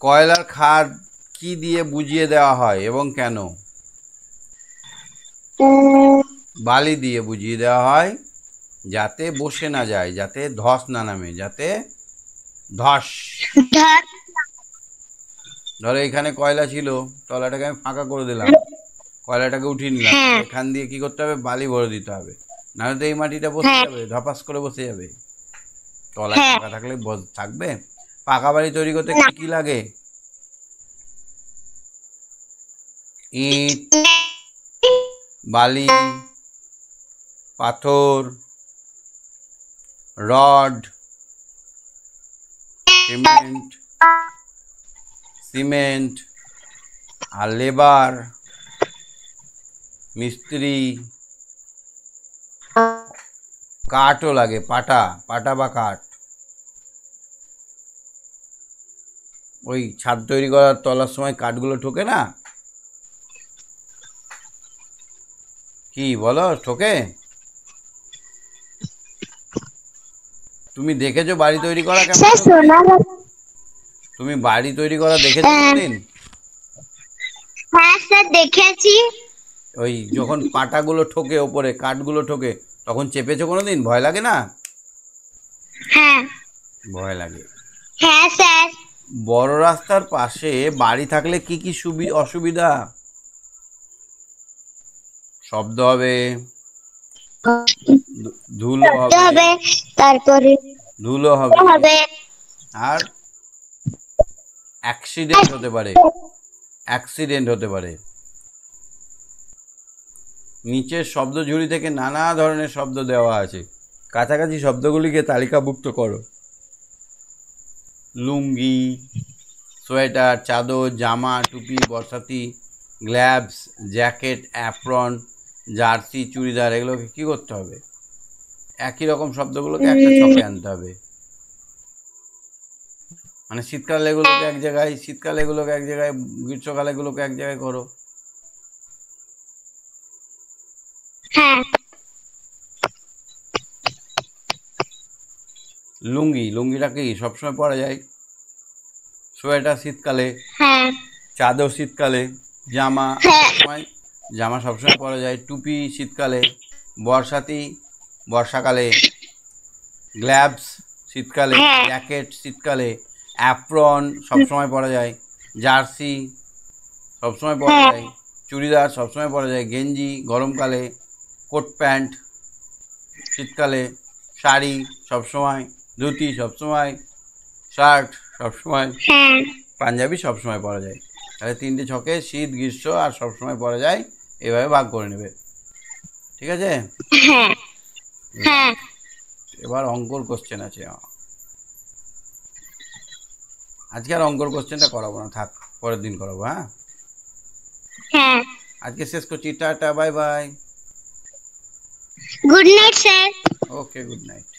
কয়লার খাদ কি দিয়ে বুঝিয়ে দেওয়া হয় এবং কেন? বালি দিয়ে বুঝিয়ে দেওয়া হয়। যাতে বসে না যায়, যাতে ধস না নামে, যাতে ধস। ধর ধরো এখানে কয়লা ছিল, তলাটাকে আমি ফাঁকা করে দিলাম, কয়লাটাকে উঠিয়ে নিলাম, হ্যাঁ এখান দিয়ে কি করতে হবে, বালি ভরে দিতে হবে, নাহলে তো এই মাটিটা বসে হ্যাঁ যাবে, ধপাস করে বসে যাবে। তলায় হ্যাঁ ফাঁকা থাকলে থাকবে। পাকা বাড়ি তৈরি করতে কি কি লাগে? ইট, বালি, পাথর, রড, সিমেন্ট আর লেবার, মিস্ত্রি, কাঠও লাগে, পাটা পাটা বা কাঠ। ওই ছাদ তৈরি করার তলার সময় কাঠগুলো ঠোকে না, কি বলো, ঠোকে? তুমি দেখেছো বাড়ি তৈরি করা কেমন স্যার ঠোকে? সোনার তুমি বাড়ি তৈরি করা দেখেছো কোনদিন? হ্যাঁ স্যার দেখেছি। ওই যখন পাটাগুলো ঠোকে, ওপরে কাঠগুলো ঠোকে, তখন চেপেছো কোনোদিন? ভয় লাগে না? হ্যাঁ ভয় লাগে। হ্যাঁ স্যার। বড় রাস্তার পাশে বাড়ি থাকলে কি কি অসুবিধা? শব্দ হবে, ধুলো করতে হবে, হবে, তারপরে ধুলো হবে, হবে আর অ্যাক্সিডেন্ট হতে পারে, অ্যাক্সিডেন্ট হতে পারে। নিচের শব্দ ঝুড়ি থেকে নানা ধরনের শব্দ দেওয়া আছে, কাছাকাছি শব্দগুলিকে তালিকাভুক্ত করো। লুঙ্গি, সোয়েটার, চাদর, জামা, টুপি, বর্ষাতি, গ্লাভস, জ্যাকেট, অ্যাপ্রন, জার্সি, চুড়িদার, এগুলোকে কী করতে হবে? একই রকম শব্দগুলোকে একটা ছকে আনতে হবে। মানে শীতকালে এগুলোকে এক জায়গায়, শীতকালে এগুলোকে এক জায়গায়, গ্রীষ্মকালে এগুলোকে এক জায়গায় করো। হ্যাঁ লুঙ্গি, লুঙ্গিটা কি সবসময় পরা যায়? সোয়েটার শীতকালে, হ্যাঁ চাদর শীতকালে, জামা হ্যাঁ সবসময়, জামা সবসময় পরা যায়। টুপি শীতকালে, বর্ষাতি বর্ষাকালে, গ্লাভস শীতকালে, হ্যাঁ। জ্যাকেট শীতকালে, অ্যাপ্রন সবসময় পরা যায়, জার্সি সবসময় পরা হ্যাঁ। যায়, চুড়িদার সবসময় পরা যায়, গেঞ্জি গরমকালে, কোট প্যান্ট শীতকালে, শাড়ি সবসময়, ধুতি সবসময়, শার্ট সবসময়, হ্যাঁ পাঞ্জাবি সবসময় পরা যায়। তাহলে তিনটে ছকে শীত, গ্রীষ্ম আর সবসময় পরা যায়, এভাবে ভাগ করে নেবে। ঠিক আছে? হ্যাঁ হ্যাঁ এবার অঙ্কর কোশ্চেন আছে। আজকে আর অঙ্কর কোশ্চেনটা করাবো না, থাক, পরের দিন করাবো। হ্যাঁ, হ্যাঁ। আজকে শেষ করছি, tata, bye bye. Good night sir. Okay, good night.